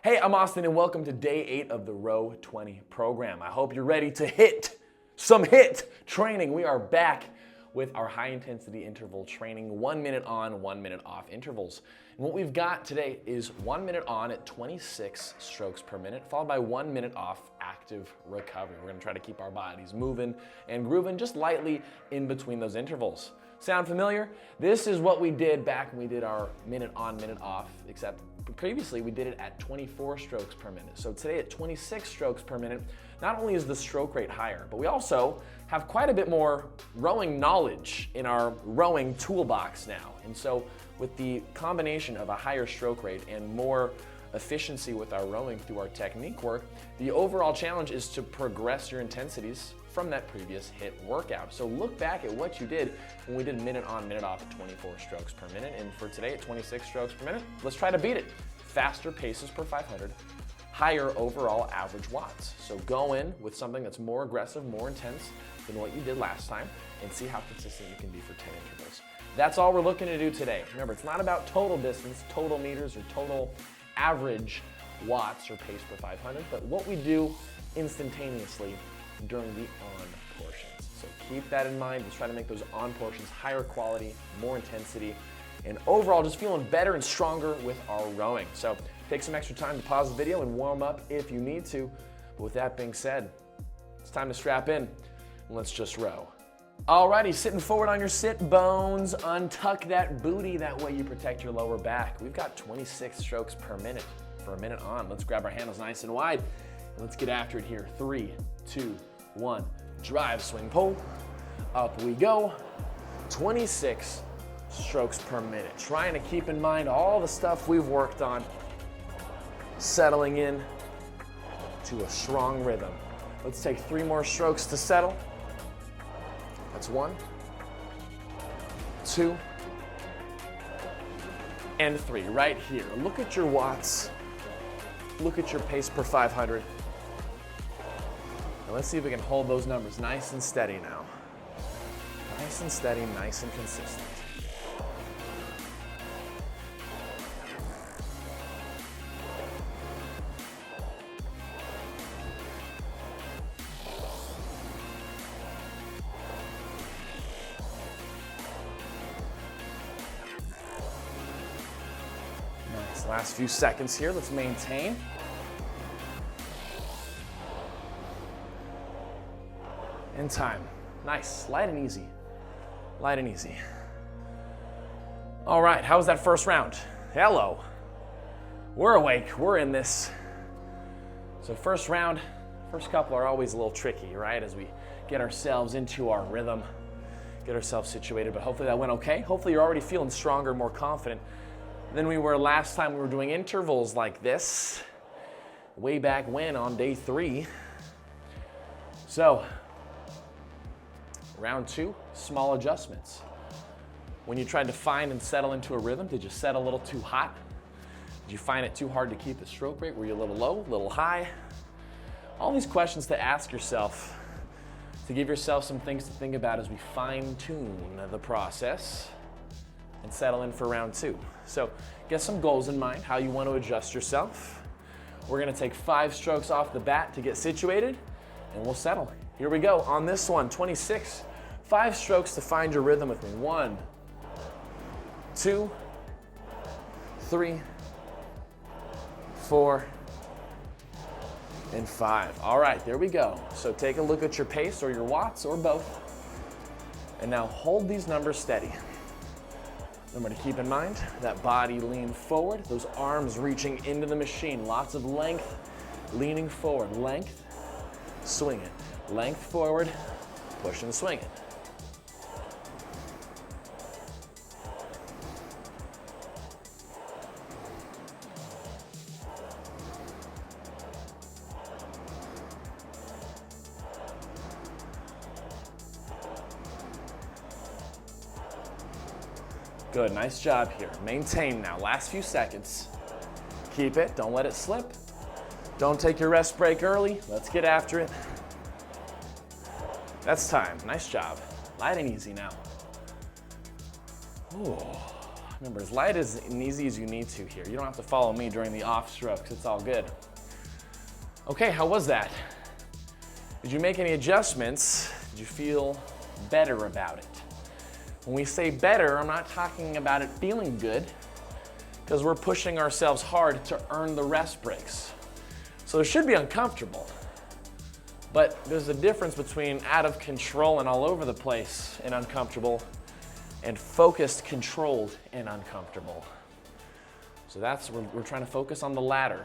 Hey, I'm Austin and welcome to day 8 of the ROW-20 program. I hope you're ready to hit some HIIT training. We are back with our high intensity interval training, 1 minute on, 1 minute off intervals. And what we've got today is 1 minute on at 26 strokes per minute, followed by 1 minute off active recovery. We're gonna try to keep our bodies moving and grooving just lightly in between those intervals. Sound familiar? This is what we did back when we did our minute on, minute off, except previously we did it at 24 strokes per minute. So today at 26 strokes per minute, not only is the stroke rate higher, but we also have quite a bit more rowing knowledge in our rowing toolbox now. And so with the combination of a higher stroke rate and more efficiency with our rowing through our technique work, the overall challenge is to progress your intensities from that previous HIIT workout. So look back at what you did when we did minute on, minute off at 24 strokes per minute. And for today at 26 strokes per minute, let's try to beat it. Faster paces per 500, higher overall average watts. So go in with something that's more aggressive, more intense than what you did last time, and see how consistent you can be for 10 intervals. That's all we're looking to do today. Remember, it's not about total distance, total meters, or total average watts or pace per 500, but what we do instantaneously during the on portions. So keep that in mind. Let's try to make those on portions higher quality, more intensity, and overall just feeling better and stronger with our rowing. So take some extra time to pause the video and warm up if you need to. But with that being said, it's time to strap in and let's just row. Alrighty, sitting forward on your sit bones, untuck that booty, that way you protect your lower back. We've got 26 strokes per minute for a minute on. Let's grab our handles nice and wide and let's get after it here. 3, 2, 1, drive, swing, pull, up we go. 26 strokes per minute. Trying to keep in mind all the stuff we've worked on, settling in to a strong rhythm. Let's take 3 more strokes to settle. That's 1, 2, and 3 right here. Look at your watts. Look at your pace per 500. And let's see if we can hold those numbers nice and steady now. Nice and steady, nice and consistent. Nice, last few seconds here, let's maintain. In time. Nice, light and easy. Light and easy. All right, how was that first round? Hello. We're awake, we're in this. So first round, first couple are always a little tricky, right? As we get ourselves into our rhythm, get ourselves situated, but hopefully that went okay. Hopefully you're already feeling stronger, more confident than we were last time we were doing intervals like this, way back when on day 3. So, round 2, small adjustments. When you tried to find and settle into a rhythm, did you set a little too hot? Did you find it too hard to keep the stroke rate? Were you a little low, a little high? All these questions to ask yourself, to give yourself some things to think about as we fine-tune the process and settle in for round 2. So get some goals in mind, how you want to adjust yourself. We're gonna take 5 strokes off the bat to get situated, and we'll settle. Here we go on this one, 26. 5 strokes to find your rhythm with me. 1, 2, 3, 4, and 5. All right, there we go. So take a look at your pace or your watts or both. And now hold these numbers steady. Remember to keep in mind that body lean forward, those arms reaching into the machine. Lots of length, leaning forward. Length, swing it. Length forward, push and swing it. Good, nice job here. Maintain now, last few seconds. Keep it, don't let it slip. Don't take your rest break early. Let's get after it. That's time, nice job. Light and easy now. Ooh, Remember, as light and easy as you need to here. You don't have to follow me during the off strokes. It's all good. Okay, how was that? Did you make any adjustments? Did you feel better about it? When we say better, I'm not talking about it feeling good, because we're pushing ourselves hard to earn the rest breaks. So it should be uncomfortable. But there's a difference between out of control and all over the place and uncomfortable, and focused, controlled, and uncomfortable. So that's, we're trying to focus on the latter.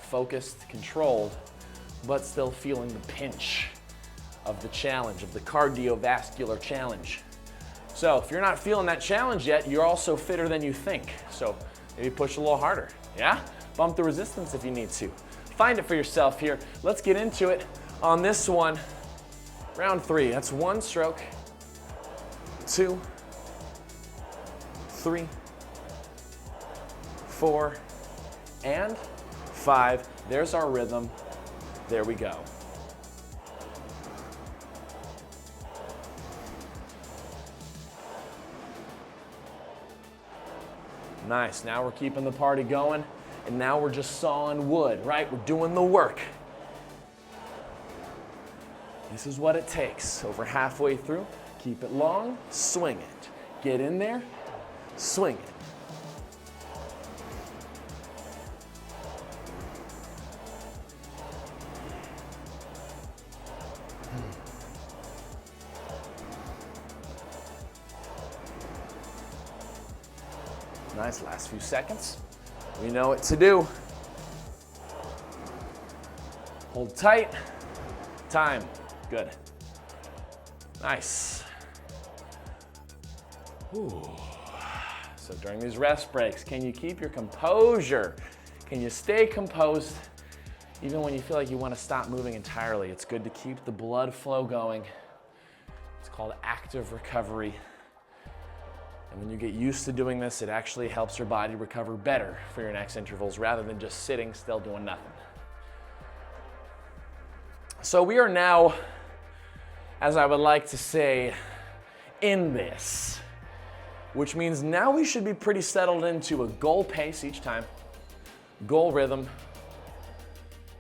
Focused, controlled, but still feeling the pinch of the challenge, of the cardiovascular challenge. So if you're not feeling that challenge yet, you're also fitter than you think. So maybe push a little harder, yeah? Bump the resistance if you need to. Find it for yourself here. Let's get into it on this one. Round 3, that's 1 stroke, 2, 3, 4, and 5. There's our rhythm. There we go. Nice, now we're keeping the party going, and now we're just sawing wood, right? We're doing the work. This is what it takes. Over halfway through, keep it long, swing it. Get in there, swing it. Nice, last few seconds. We know what to do. Hold tight. Time. Good. Nice. Ooh. So during these rest breaks, can you keep your composure? Can you stay composed even when you feel like you want to stop moving entirely? It's good to keep the blood flow going. It's called active recovery. And when you get used to doing this, it actually helps your body recover better for your next intervals rather than just sitting still doing nothing. So we are now, as I would like to say, in this, which means now we should be pretty settled into a goal pace each time, goal rhythm,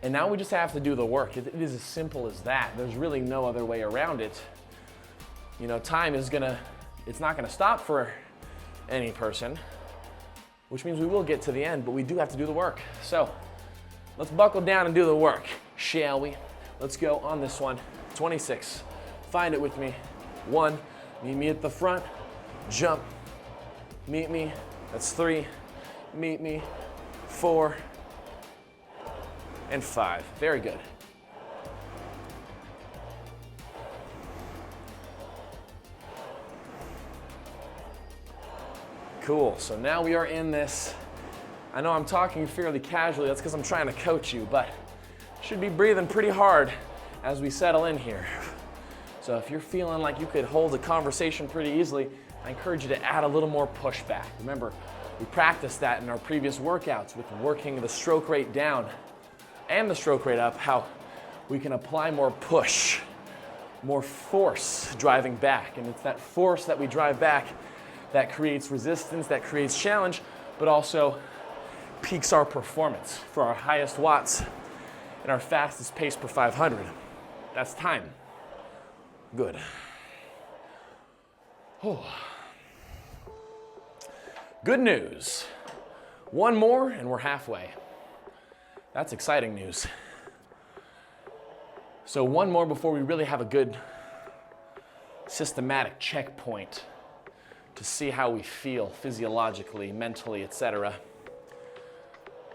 and now we just have to do the work. It is as simple as that. There's really no other way around it. You know, time is it's not gonna stop for any person, which means we will get to the end, but we do have to do the work. So let's buckle down and do the work, shall we? Let's go on this one. 26, find it with me. 1, meet me at the front, jump, meet me, that's 3, meet me, 4, and 5. Very good. Cool, so now we are in this. I know I'm talking fairly casually, that's because I'm trying to coach you, but should be breathing pretty hard as we settle in here. So if you're feeling like you could hold a conversation pretty easily, I encourage you to add a little more pushback. Remember, we practiced that in our previous workouts with working the stroke rate down and the stroke rate up, how we can apply more push, more force driving back. And it's that force that we drive back that creates resistance, that creates challenge, but also peaks our performance for our highest watts and our fastest pace per 500. That's time. Good. Oh. Good news. 1 more and we're halfway. That's exciting news. So 1 more before we really have a good systematic checkpoint to see how we feel physiologically, mentally, etc.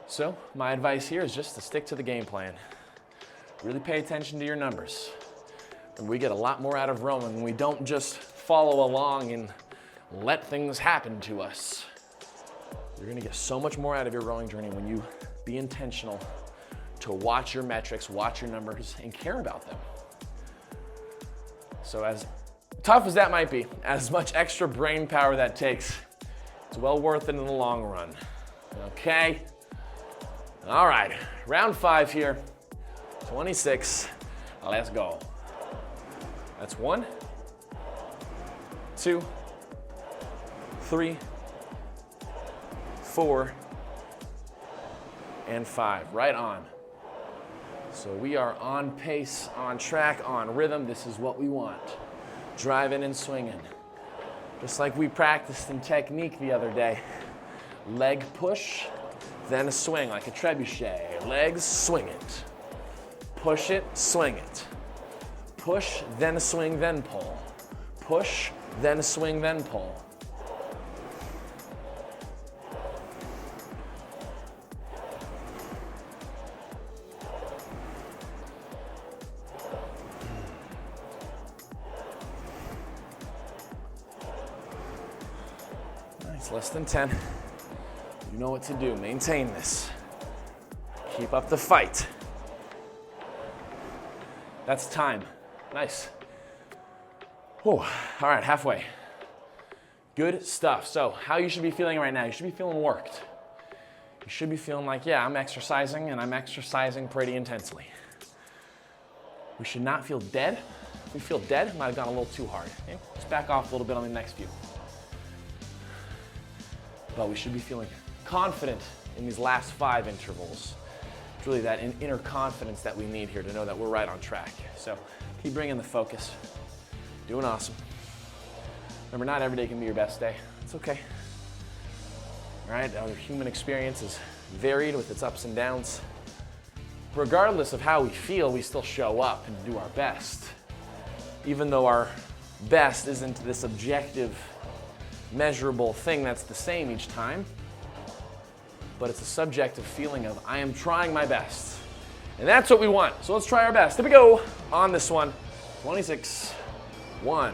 So my advice here is just to stick to the game plan. Really pay attention to your numbers. And we get a lot more out of rowing when we don't just follow along and let things happen to us. You're gonna get so much more out of your rowing journey when you be intentional to watch your metrics, watch your numbers, and care about them. So as tough as that might be, as much extra brain power that takes, it's well worth it in the long run. Okay? All right, round 5 here, 26, let's go. That's 1, 2, 3, 4, and 5. Right on. So we are on pace, on track, on rhythm. This is what we want. Driving and swinging. Just like we practiced in technique the other day. Leg push, then a swing like a trebuchet. Legs, swing it. Push it, swing it. Push, then a swing, then pull. Push, then a swing, then pull. Nice, less than 10. You know what to do. Maintain this. Keep up the fight. That's time. Nice. Whew. All right, halfway. Good stuff. So how you should be feeling right now, you should be feeling worked. You should be feeling like, yeah, I'm exercising and I'm exercising pretty intensely. We should not feel dead. If we feel dead, it might have gone a little too hard. Okay? Let's back off a little bit on the next few. But we should be feeling confident in these last 5 intervals. It's really that inner confidence that we need here to know that we're right on track. So keep bringing the focus. Doing awesome. Remember, not every day can be your best day. It's okay. All right, our human experience is varied with its ups and downs. Regardless of how we feel, we still show up and do our best. Even though our best isn't this objective, measurable thing that's the same each time, but it's a subjective feeling of, I am trying my best. And that's what we want. So let's try our best. Here we go on this one. 26. 1,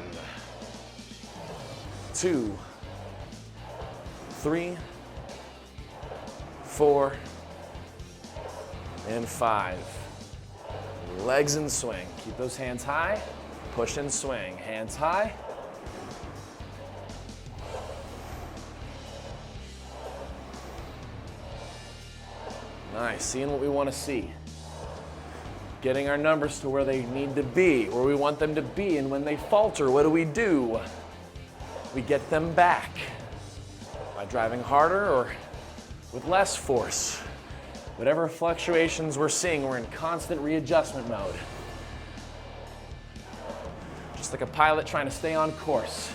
2, 3, 4, and 5. Legs and swing. Keep those hands high. Push and swing. Hands high. Nice, seeing what we want to see. Getting our numbers to where they need to be, where we want them to be, and when they falter, what do? We get them back by driving harder or with less force. Whatever fluctuations we're seeing, we're in constant readjustment mode. Just like a pilot trying to stay on course.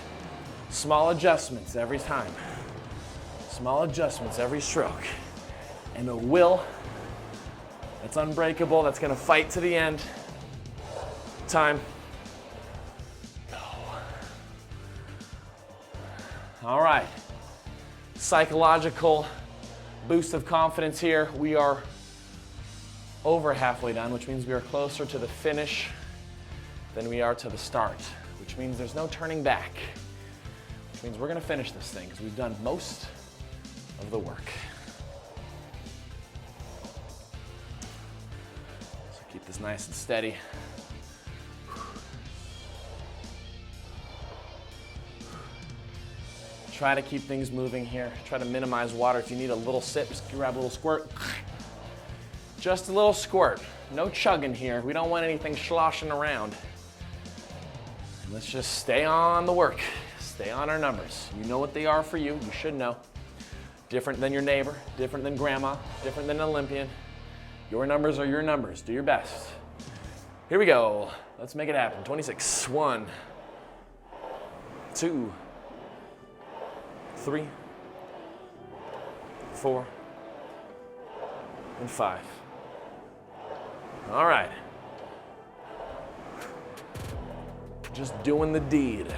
Small adjustments every time. Small adjustments every stroke. And a will that's unbreakable, that's gonna fight to the end. Time. Go. All right. Psychological boost of confidence here. We are over halfway done, which means we are closer to the finish than we are to the start, which means there's no turning back, which means we're gonna finish this thing because we've done most of the work. Keep this nice and steady. Try to keep things moving here. Try to minimize water. If you need a little sip, just grab a little squirt. Just a little squirt. No chugging here. We don't want anything sloshing around. And let's just stay on the work. Stay on our numbers. You know what they are for you. You should know. Different than your neighbor, different than grandma, different than an Olympian. Your numbers are your numbers. Do your best. Here we go. Let's make it happen. 26. 1, 2, 3, 4, and 5. All right. Just doing the deed.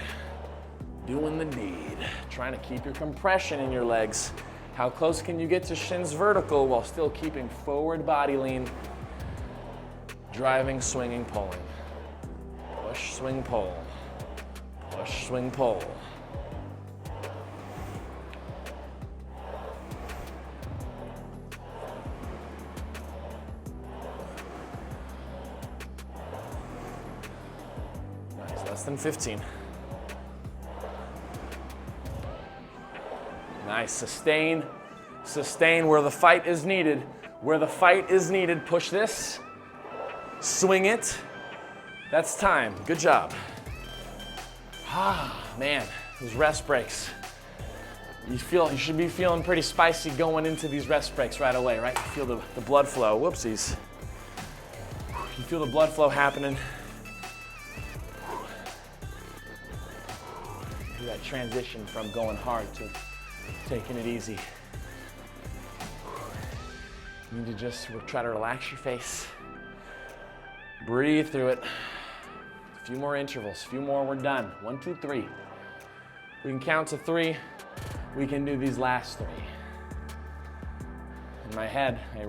Doing the deed. Trying to keep your compression in your legs. How close can you get to shins vertical while still keeping forward body lean? Driving, swinging, pulling. Push, swing, pull. Push, swing, pull. Nice, less than 15. Nice, sustain, sustain where the fight is needed. Where the fight is needed, push this, swing it. That's time, good job. Ah, man, those rest breaks. You should be feeling pretty spicy going into these rest breaks right away, right? You feel the blood flow. Whoopsies. You feel the blood flow happening. That transition from going hard to taking it easy. You need to just try to relax your face. Breathe through it. A few more intervals, a few more, we're done. 1, 2, 3. We can count to 3. We can do these last 3. In my head, I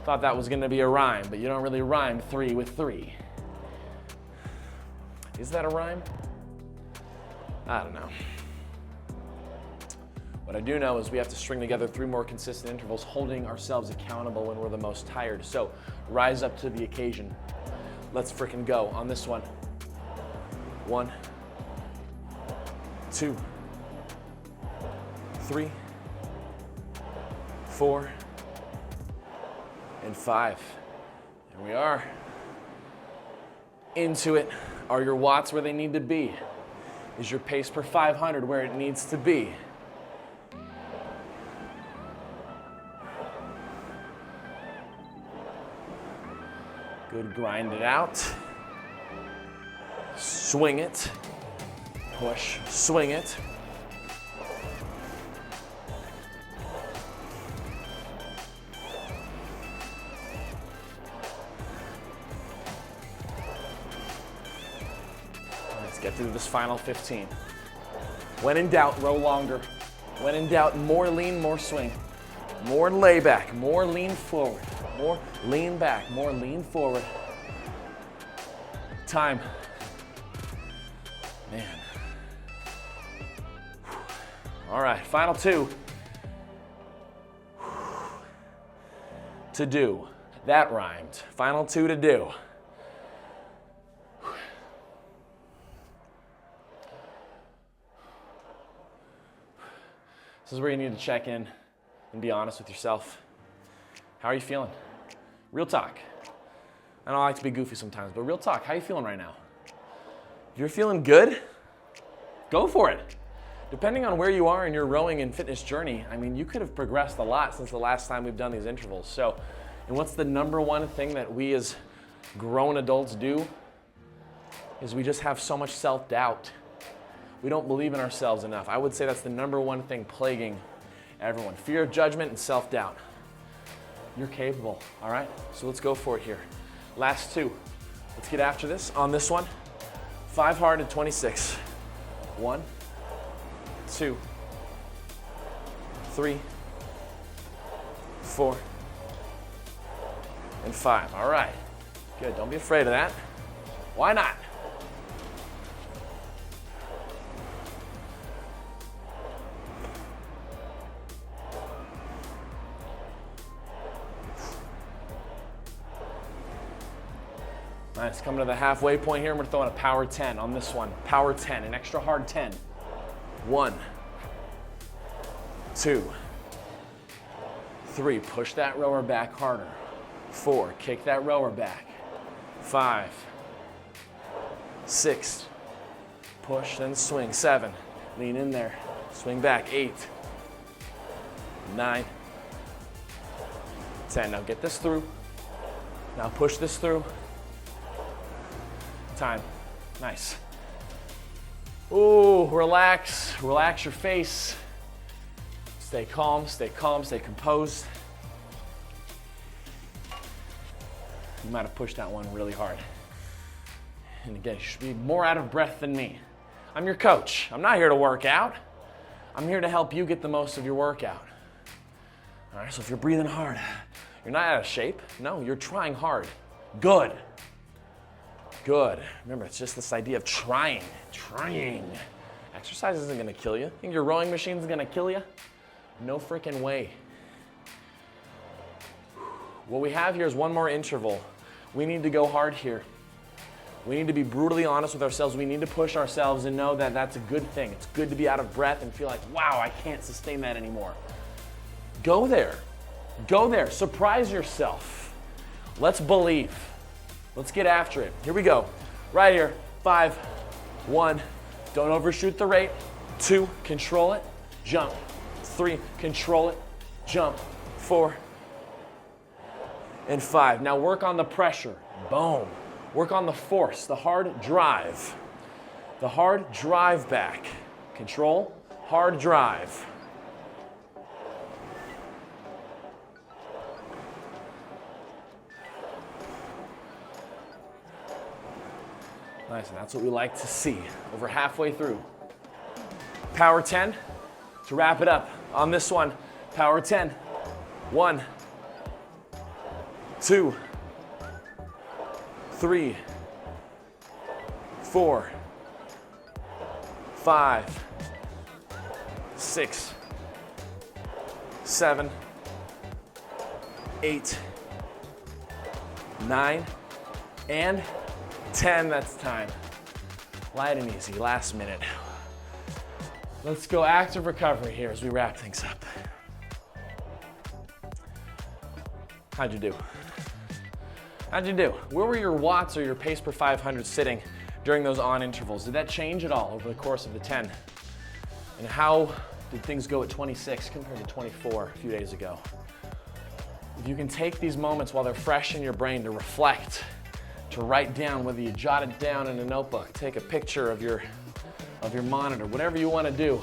thought that was gonna be a rhyme, but you don't really rhyme 3 with 3. Is that a rhyme? I don't know. What I do know is we have to string together 3 more consistent intervals, holding ourselves accountable when we're the most tired. So rise up to the occasion. Let's frickin' go on this one. 1, 2, 3, 4, and 5. There we are. Into it. Are your watts where they need to be? Is your pace per 500 where it needs to be? Good, grind it out. Swing it. Push, swing it. Get through this final 15. When in doubt, row longer. When in doubt, more lean, more swing. More lay back, more lean forward. More lean back, more lean forward. Time. Man. All right, final 2. To do. That rhymed. Final 2 to do. This is where you need to check in and be honest with yourself. How are you feeling? Real talk. I don't like to be goofy sometimes, but real talk, how are you feeling right now? If you're feeling good, go for it. Depending on where you are in your rowing and fitness journey, I mean, you could have progressed a lot since the last time we've done these intervals. So, and what's the number one thing that we as grown adults do? Is we just have so much self-doubt. We don't believe in ourselves enough. I would say that's the number one thing plaguing everyone. Fear of judgment and self-doubt. You're capable, all right? So let's go for it here. Last 2. Let's get after this on this one. 5 hard and 26. 1, 2, 3, 4, and 5. All right, good, don't be afraid of that. Why not? Nice, coming to the halfway point here, and we're throwing a power 10 on this one. Power 10, an extra hard 10. 1, 2, 3, push that rower back harder. 4, kick that rower back. 5, 6, push, then swing. 7, lean in there, swing back. 8, 9, 10. Now get this through. Now push this through. Time. Nice. Ooh, relax. Relax your face. Stay calm, stay composed. You might have pushed that one really hard. And again, you should be more out of breath than me. I'm your coach. I'm not here to work out. I'm here to help you get the most of your workout. All right, so if you're breathing hard, you're not out of shape. No, you're trying hard. Good. Good. Remember, it's just this idea of trying. Exercise isn't gonna kill you. Think your rowing machine's gonna kill you? No freaking way. What we have here is one more interval. We need to go hard here. We need to be brutally honest with ourselves. We need to push ourselves and know that that's a good thing. It's good to be out of breath and feel like, wow, I can't sustain that anymore. Go there. Go there. Surprise yourself. Let's believe. Let's get after it. Here we go. Right here. 5, 1. Don't overshoot the rate. 2, control it. Jump. 3, control it, jump, 4, and 5. Now work on the pressure, boom. Work on the force, the hard drive. The hard drive back. Control, hard drive. Nice, and that's what we like to see. Over halfway through. Power 10. To wrap it up on this one, power 10. 1, 2, 3, 4, 5, 6, 7, 8, 9, and 10. That's time. Light and easy, last minute. Let's go active recovery here as we wrap things up. How'd you do? How'd you do? Where were your watts or your pace per 500 sitting during those on intervals? Did that change at all over the course of the 10? And how did things go at 26 compared to 24 a few days ago? If you can take these moments while they're fresh in your brain to reflect, to write down, whether you jot it down in a notebook, take a picture of your monitor, whatever you want to do,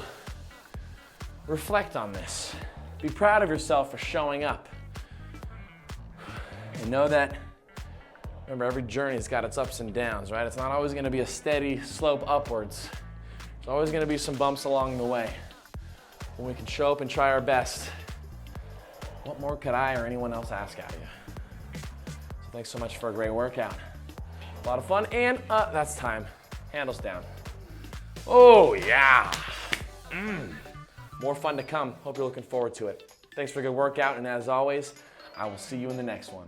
reflect on this. Be proud of yourself for showing up. And know that, remember, every journey's got its ups and downs, right? It's not always going to be a steady slope upwards. There's always going to be some bumps along the way. When we can show up and try our best, what more could I or anyone else ask out of you? So thanks so much for a great workout. A lot of fun, and that's time. Handles down. Oh, yeah. More fun to come. Hope you're looking forward to it. Thanks for a good workout, and as always, I will see you in the next one.